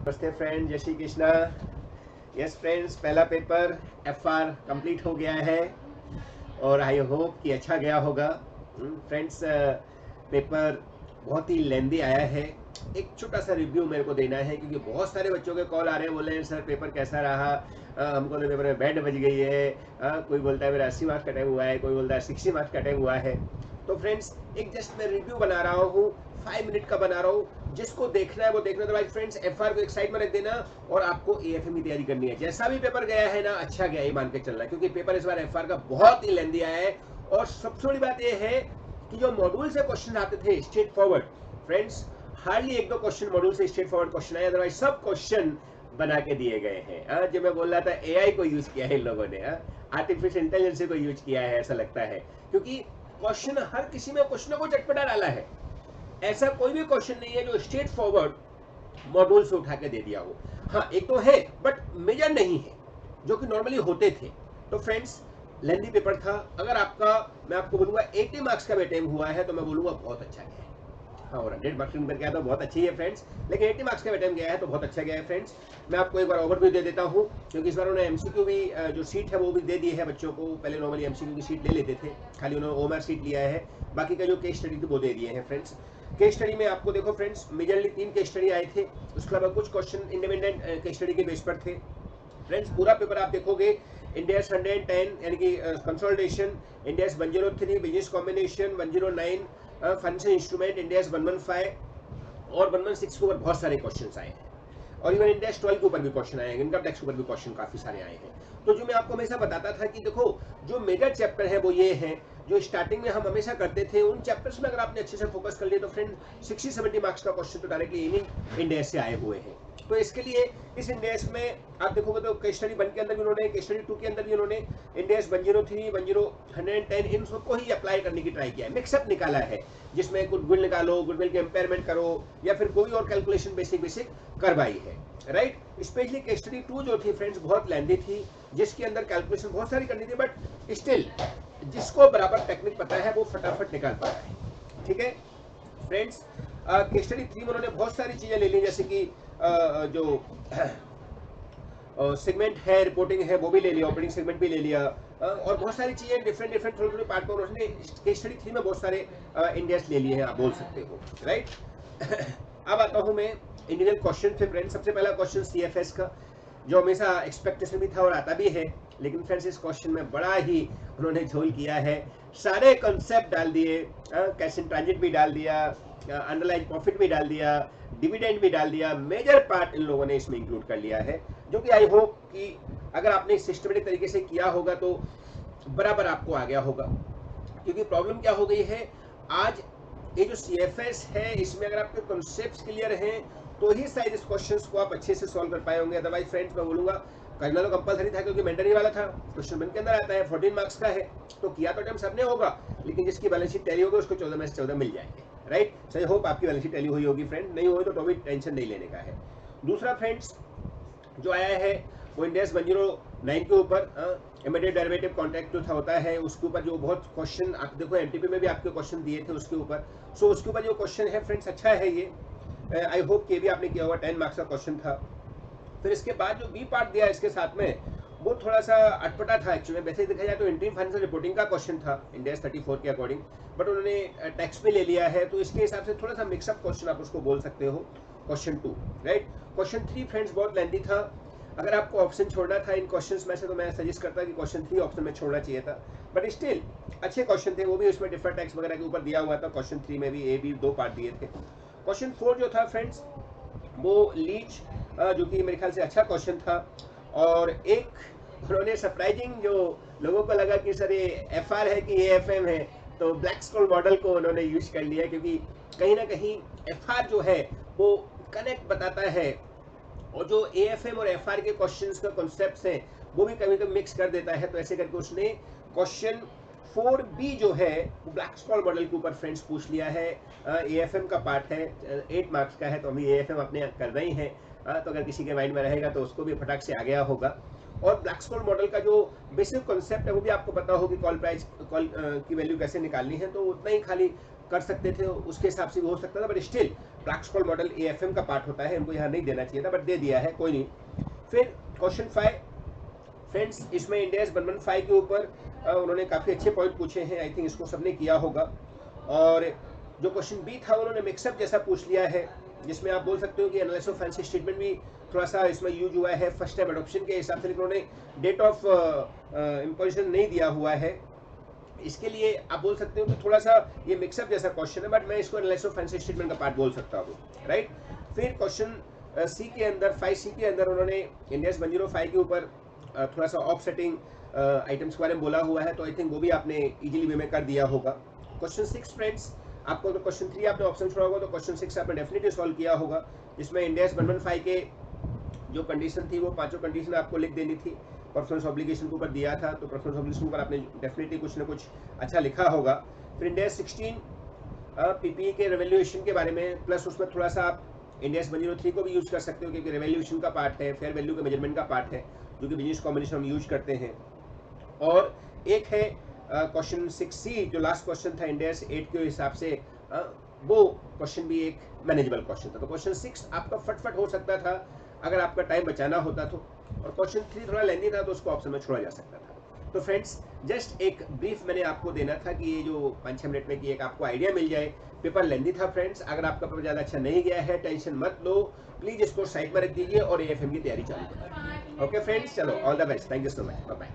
नमस्ते फ्रेंड, जय Shri Krishna. Yes friends, पहला पेपर एफआर कंप्लीट हो गया है और आई होप कि अच्छा गया होगा। फ्रेंड्स, पेपर बहुत ही लेंदी आया है। एक छोटा सा रिव्यू मेरे को देना है क्योंकि बहुत सारे बच्चों के कॉल आ रहे हैं, बोल रहे हैं सर पेपर कैसा रहा, हमको तो पेपर में बैंड बज गई है। कोई बोलता है मेरा 80 मार्क्स का टाइम हुआ है, कोई बोलता है 60 मार्क्स का टाइम हुआ है। तो फ्रेंड्स, एक जस्ट मैं रिव्यू बना रहा हूँ, 5 मिनट का बना रहा हूँ। जिसको देखना है वो देखना। तो भाई फ्रेंड्स, एफआर को एक साइड में रख देना और आपको एएफएम की तैयारी करनी है। जैसा भी पेपर गया है ना, अच्छा गया ये मान के चल रहा है क्योंकि पेपर इस बार एफआर का बहुत ही लेंदी आया है। और सबसे बड़ी बात ये है कि जो मॉड्यूल से क्वेश्चन आते थे straight forward, friends hardly 1-2 question module से स्ट्रेट फॉरवर्ड क्वेश्चन आए, अदरवाइज सब क्वेश्चन बना के दिए गए हैं। जो मैं बोल रहा था एआई को यूज किया है इन लोगों ने, आर्टिफिशियल इंटेलिजेंस को यूज किया है ऐसा लगता है, क्योंकि क्वेश्चन हर किसी में कुछ ना कुछ चटपटा डाला है। ऐसा कोई भी क्वेश्चन नहीं है जो स्ट्रेट फॉरवर्ड मॉड्यूल से उठा के दे दिया हो। हाँ, एक तो है बट मेजर नहीं है जो कि नॉर्मली होते थे। तो फ्रेंड्स, लेंदी पेपर था। अगर आपका, मैं आपको बोलूंगा 80 मार्क्स का भी अटेम्प्ट हुआ है तो मैं बोलूंगा बहुत अच्छा गया है। हाँ, और 100 मार्क्स में गया तो बहुत अच्छी है फ्रेंड्स, लेकिन 80 मार्क्स का अटेम्प्ट गया है तो बहुत अच्छा गया है फ्रेंड्स। मैं आपको एक बार ओवरव्यू दे देता हूँ क्योंकि इस बार उन्होंने एमसीक्यू भी जो सीट है वो भी दे दी है बच्चों को। पहले नॉर्मली एमसीक्यू की सीट ले लेते थे, खाली उन्होंने ओएमआर सीट लिया है। बाकी का जो केस स्टडी थी वो दे दिए हैं फ्रेंड्स। केस स्टडी में आपको देखो फ्रेंड्स, मेजरली 3 केस स्टडी आए थे, उसके अलावा कुछ क्वेश्चन इंडिपेंडेंट केस स्टडी के बेस पर थे। फ्रेंड्स, पूरा पेपर आप देखोगे, इंडियाज 110 यानी कि consolidation, India's 103 business combination, 109 financial instrument, India's 115 और 116 के ऊपर बहुत सारे क्वेश्चंस आए हैं। और इवन इंडेक्स 12 के ऊपर भी क्वेश्चन आए हैं, इनकम टैक्स के ऊपर भी क्वेश्चन काफी सारे आए हैं। तो जो मैं आपको हमेशा बताता था कि देखो, जो मेजर चैप्टर है वो ये है जो स्टार्टिंग में हम हमेशा करते थे। उन चैप्टर्स में अगर आपने अच्छे से फोकस कर लिया तो फ्रेंड 60-70 मार्क्स का क्वेश्चन तो डायरेक्टली इन्हीं इंडेक्स से आए हुए हैं। तो इसके लिए इस इंडेक्स में आप देखोगे तो केस स्टडी 1 के अंदर भी उन्होंने, केस स्टडी 2 के अंदर भी उन्होंने इंडेक्स 103, 110 इन सबको ही अप्लाई करने की ट्राई किया है, मिक्सअप निकाला है, जिसमें गुडविल निकालो, गुडविल के इम्पेयरमेंट करो या फिर कोई और कैलकुलेशन बेसिक करवाई है, राइट। स्पेशली केस स्टडी 2 जो थी फ्रेंड्स बहुत लेंदी थी, जिसके अंदर कैलकुलेशन बहुत सारी करनी थी, बट स्टिल जिसको बराबर टेक्निक पता है वो फटाफट निकाल पा रहा है। ठीक है फ्रेंड्स, केस स्टडी 3 में उन्होंने बहुत सारी चीजें ले ली, जैसे कि जो सेगमेंट है, रिपोर्टिंग है, वो भी ले लिया, ऑपरेटिंग सेगमेंट भी ले लिया, और बहुत सारी चीजें डिफरेंट थोड़े पार्ट में उन्होंने केस स्टडी 3 में बहुत सारे इंडेक्स ले लिए हैं, आप बोल सकते हो, राइट। अब आता हूं मैं इंडिविजुअल क्वेश्चन पे फ्रेंड्स। सबसे पहला क्वेश्चन सीएफएस का, जो हमेशा एक्सपेक्टेशन भी था और आता भी है, लेकिन फ्रेंड्स इस क्वेश्चन में बड़ा ही उन्होंने झोल किया है। सारे कॉन्सेप्ट डाल दिए, कैश इन ट्रांजिट भी डाल दिया, अंडरलाइन प्रॉफिट भी डाल दिया, डिविडेंड भी डाल दिया। मेजर पार्ट इन लोगों ने इसमें इंक्लूड कर लिया है, जो कि आई होप कि अगर आपने सिस्टमेटिक तरीके से किया होगा तो बराबर आपको आ गया होगा। क्योंकि प्रॉब्लम क्या हो गई है, आज ये जो सीएफएस है इसमें अगर आपके कॉन्सेप्ट्स क्लियर हैं तो ही शायद इस क्वेश्चंस को आप अच्छे से सॉल्व कर पाए होंगे। अदरवाइज फ्रेंड्स मैं बोलूंगा करना तो कंपलसरी था क्योंकि मेंटरी वाला था, क्वेश्चन बन के अंदर आता है, 14 मार्क्स का है, तो किया तो अटेम्प्ट सबने होगा, लेकिन जिसकी बैलेंस शीट टैली होगी उसको 14 में से 14 मिल जाएंगे, राइट। सही होप आपकी बैलेंस शीट टैली हुई होगी फ्रेंड, नहीं हुई तो भी टेंशन नहीं लेने का है। दूसरा फ्रेंड्स जो आया है वो इंडेक्स 109 के ऊपर एम्बेडेड डेरिवेटिव कॉन्ट्रैक्ट जो था होता है, उसके ऊपर जो बहुत क्वेश्चन आप देखो एमटीपी में भी आपके क्वेश्चन दिए थे उसके ऊपर। सो उसके ऊपर जो क्वेश्चन है फ्रेंड्स अच्छा है ये, आई होप कि भी आपने किया हुआ 10 मार्क्स का क्वेश्चन था। फिर इसके बाद जो बी पार्ट दिया इसके साथ में वो थोड़ा सा अटपटा था एक्चुअली। वैसे देखा जाए तो इंटरिम फाइनेंशियल रिपोर्टिंग का क्वेश्चन था इंडेक्स 34 के अकॉर्डिंग, बट उन्होंने टैक्स में ले लिया है, तो इसके हिसाब से थोड़ा सा मिक्सअप क्वेश्चन आप उसको बोल सकते हो, क्वेश्चन 2, राइट। क्वेश्चन 3 फ्रेंड्स बहुत लेंथी था। अगर आपको ऑप्शन छोड़ना था इन क्वेश्चंस में से तो मैं सजेस्ट करता कि क्वेश्चन 3 ऑप्शन में छोड़ना चाहिए था, बट स्टिल अच्छे क्वेश्चन थे, वो भी उसमें डिफरेंट टैक्स वगैरह के ऊपर दिया हुआ था। क्वेश्चन 3 में भी ए बी 2 पार्ट दिए थे। क्वेश्चन 4 जो था फ्रेंड्स वो लीच, जो कि मेरे ख्याल से अच्छा क्वेश्चन था, और एक उन्होंने सरप्राइजिंग जो लोगों को लगा कि सर ये एफआर है कि एएफएम है, तो ब्लैक स्कॉल मॉडल को उन्होंने यूज कर लिया, क्योंकि कहीं ना कहीं एफआर जो है वो कनेक्ट बताता है और जो एएफएम और एफआर के क्वेश्चंस का कॉन्सेप्ट्स हैं वो भी कभी कभी मिक्स कर देता है। तो ऐसे करके उसने क्वेश्चन 4B जो है वो ब्लैक स्कॉल मॉडल के ऊपर फ्रेंड्स पूछ लिया है। एएफएम का पार्ट है, 8 मार्क्स का है, तो हम एएफएम अपने कर रहे हैं, तो अगर किसी के माइंड में रहेगा तो उसको भी फटाक से आ गया होगा। और ब्लैक स्कॉल मॉडल का जो बेसिक कॉन्सेप्ट है वो भी आपको पता होगी, कॉल प्राइस की वैल्यू कैसे निकालनी है, तो उतना ही खाली कर सकते थे, उसके हिसाब से भी हो सकता था, बट स्टिल प्लाक्सकॉल मॉडल AFM का पार्ट होता है, इनको यहाँ नहीं देना चाहिए था बट दे दिया है, कोई नहीं। फिर क्वेश्चन 5 फ्रेंड्स, इसमें इंडिया 115 के ऊपर उन्होंने काफ़ी अच्छे पॉइंट पूछे हैं, आई थिंक इसको सबने किया होगा। और जो क्वेश्चन बी था उन्होंने मिक्सअप जैसा पूछ लिया है, जिसमें आप बोल सकते हो कि एनालिसिस ऑफ फैंसी स्टेटमेंट भी थोड़ा सा इसमें यूज हुआ है फर्स्ट टाइम एडॉप्शन के हिसाब से, लेकिन उन्होंने डेट ऑफ इम्पोजिशन नहीं दिया हुआ है। इसके लिए आप बोल सकते हो कि थोड़ा सा ये मिक्सअप जैसा क्वेश्चन है, बट मैं इसको एनालिसिस ऑफ फैंसी स्टेटमेंट का पार्ट बोल सकता हूँ, राइट। फिर क्वेश्चन सी के अंदर 5C के अंदर उन्होंने इंडिया 105 के ऊपर थोड़ा सा ऑफसेटिंग आइटम्स के बारे में बोला हुआ है, तो आई थिंक वो भी आपने इजीली वे में कर दिया होगा। क्वेश्चन 6 फ्रेंड्स, आपको तो क्वेश्चन 3 आपने ऑप्शन छोड़ा होगा, तो क्वेश्चन 6 आपने डेफिनेटली सॉल्व किया होगा, जिसमें इंडिया 115 के जो कंडीशन थी वो पांचों कंडीशन आपको लिख देनी थी। परफॉर्मेंस ऑब्लिगेशन के ऊपर दिया था, तो परफॉर्मेंस ऑब्लिगेशन के ऊपर आपने डेफिनेटली कुछ ना कुछ अच्छा लिखा होगा। फिर इंडिया 16 PPE के रेवल्यूएशन के बारे में, प्लस उसमें थोड़ा सा आप इंडिया 103 को भी यूज कर सकते हो, क्योंकि रेवल्यूएशन का पार्ट है, फेयर वैल्यू के मेजरमेंट का पार्ट है, जो कि बिजनेस कॉम्बिनेशन हम यूज करते हैं। और एक है क्वेश्चन 6C जो लास्ट क्वेश्चन था इंडिया 8 के हिसाब से, वो क्वेश्चन भी एक मैनेजेबल क्वेश्चन था। तो क्वेश्चन 6 आपका फटफट हो सकता था अगर आपका टाइम बचाना होता तो, और क्वेश्चन 3 थोड़ा लेंदी था तो उसको ऑप्शन में छोड़ा जा सकता था। तो फ्रेंड्स, जस्ट एक ब्रीफ मैंने आपको देना था कि ये जो 5-6 मिनट में कि एक आपको आइडिया मिल जाए। पेपर लेंदी था फ्रेंड्स, अगर आपका पेपर ज़्यादा अच्छा नहीं गया है टेंशन मत लो, प्लीज़ इसको साइड में रख दीजिए और AFM की तैयारी चालू करें। ओके फ्रेंड्स, चलो all the best, thank you so much, bye bye.